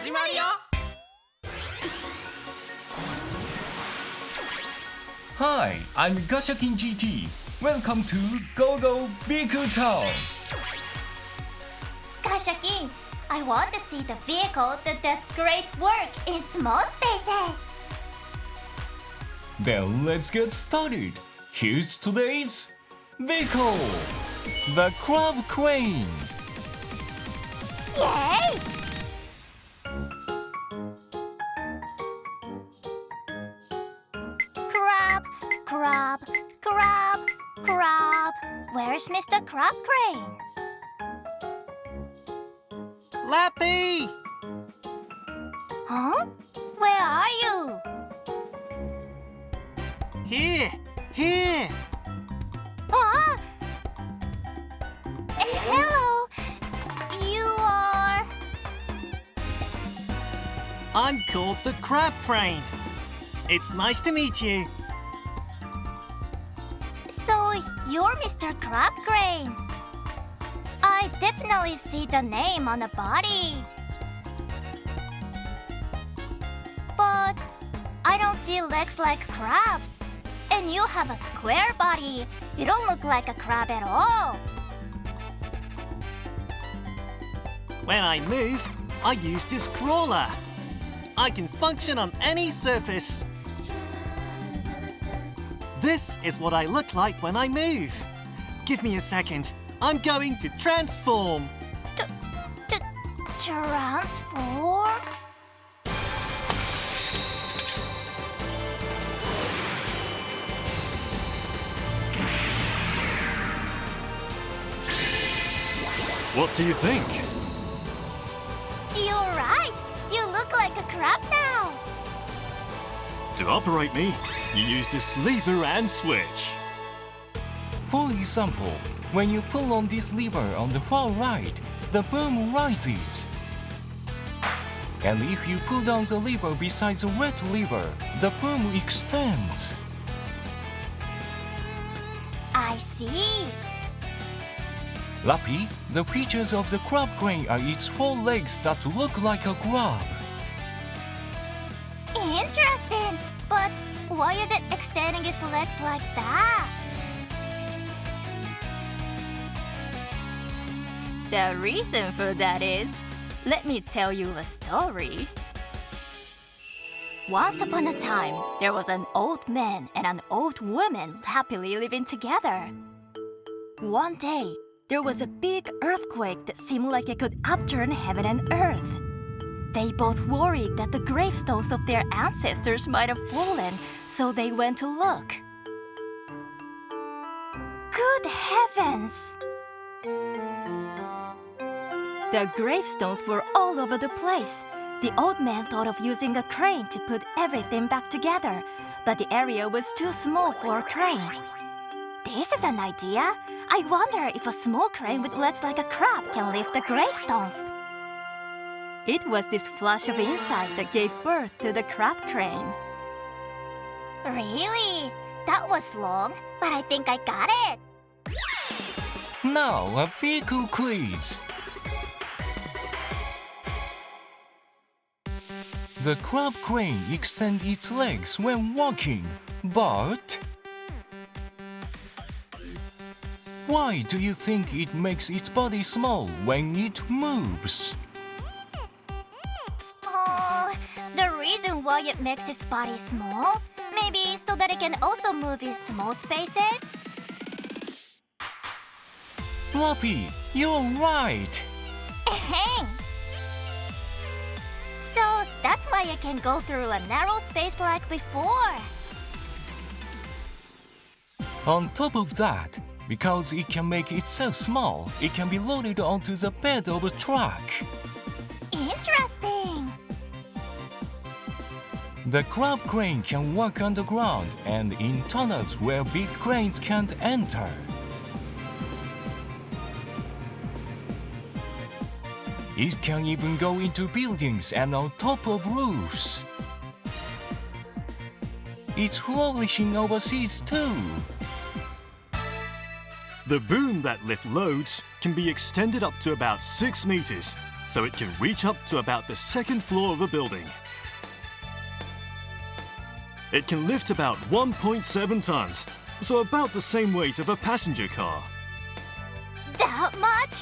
始まるよ。 Hi, I'm Gashakin GT. Welcome to Go Go Biku Town. Gashakin, I want to see the vehicle that does great work in small spaces. Then let's get started. Here's today's vehicle, the Crab Crane. Yay! Crab, crab, crab, crab. Where's Mr. Crab Crane? Lappy! Huh? Where are you? Here! Huh? Hello. You are... I'm called the Crab Crane. It's nice to meet you. So, you're Mr. Crab Crane. I definitely see the name on the body. But I don't see legs like crabs. And you have a square body. You don't look like a crab at all. When I move, I use this crawler. I can function on any surface. This is what I look like when I move. Give me a second. I'm going to transform. Transform? What do you think? You're right. You look like a crab now. To operate me, you use this lever and switch. For example, when you pull on this lever on the far right, the boom rises. And if you pull down the lever beside the red lever, the boom extends. I see. Lappy, the features of the crab crane are its 4 legs that look like a crab. Interesting. But why is it extending its legs like that? The reason for that is, let me tell you a story. Once upon a time, there was an old man and an old woman happily living together. One day, there was a big earthquake that seemed like it could upturn heaven and earth. They both worried that the gravestones of their ancestors might have fallen, so they went to look. Good heavens! The gravestones were all over the place. The old man thought of using a crane to put everything back together, but the area was too small for a crane. This is an idea. I wonder if a small crane with legs like a crab can lift the gravestones. It was this flash of insight that gave birth to the crab crane. Really? That was long, but I think I got it. Now a vehicle quiz. The crab crane extends its legs when walking, but why do you think it makes its body small when it moves? Oh, the reason why it makes its body small? Maybe so that it can also move in small spaces? Floppy, you're right. Ahem. So that's why it can go through a narrow space like before. On top of that, because it can make itself small, it can be loaded onto the bed of a truck. Interesting. The crab crane can work underground and in tunnels where big cranes can't enter. It can even go into buildings and on top of roofs. It's flourishing overseas too. The boom that lifts loads can be extended up to about 6 meters. so it can reach up to about the second floor of a building. It can lift about 1.7 tons, so about the same weight of a passenger car. That much?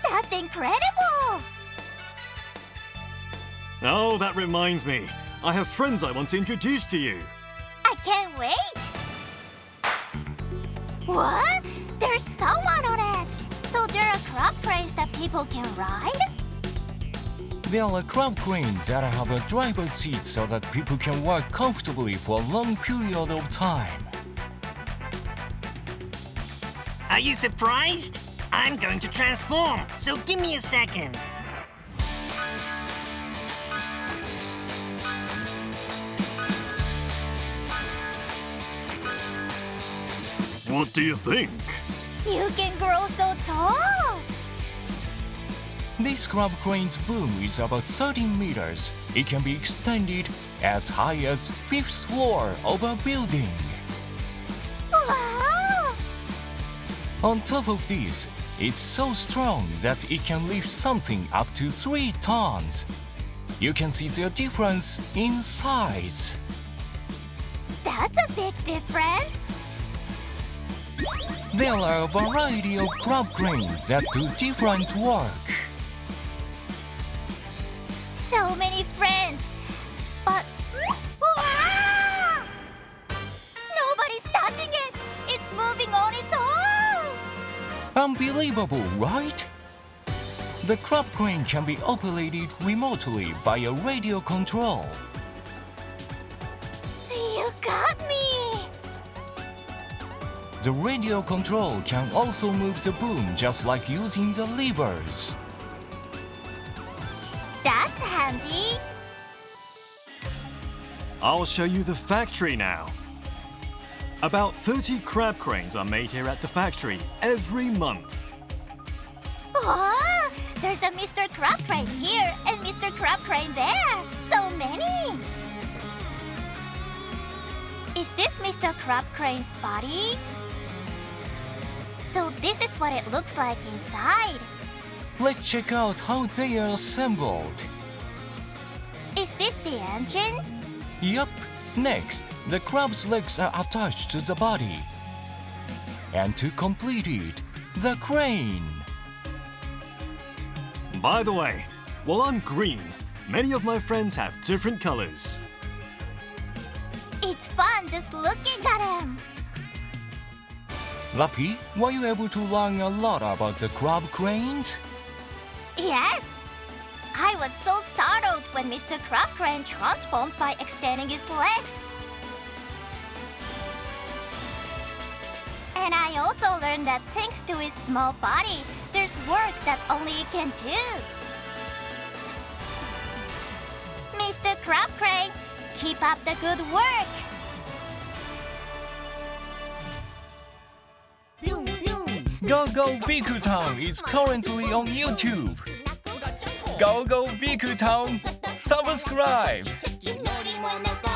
That's incredible! Oh, that reminds me. I have friends I want to introduce to you. I can't wait! What? There's someone on it! So there are crab cranes that people can ride? There are crab cranes that have a driver's seat so that people can work comfortably for a long period of time. Are you surprised? I'm going to transform, so give me a second. What do you think? You can grow so tall! This crab crane's boom is about 13 meters. It can be extended as high as 5th floor of a building. Wow! On top of this, it's so strong that it can lift something up to 3 tons. You can see the difference in size. That's a big difference! There are a variety of crab cranes that do different work. So many friends! But... Wow! Nobody's touching it! It's moving on its own! Unbelievable, right? The crab crane can be operated remotely by a radio control. You got me! The radio control can also move the boom just like using the levers. That's handy! I'll show you the factory now. About 30 crab cranes are made here at the factory every month. Wow! There's a Mr. Crab Crane here and Mr. Crab Crane there! So many! Is this Mr. Crab Crane's body? So this is what it looks like inside. Let's check out how they are assembled. Is this the engine? Yup. Next, the crab's legs are attached to the body. And to complete it, the crane. By the way, while I'm green, many of my friends have different colors. It's fun just looking at him. Lappy, were you able to learn a lot about the crab cranes? Yes! I was so startled when Mr. Crab Crane transformed by extending his legs. And I also learned that thanks to his small body, there's work that only he can do. Mr. Crab Crane, keep up the good work! Go Go Biku Town is currently on YouTube. Go Go Biku Town, subscribe! 乗り物が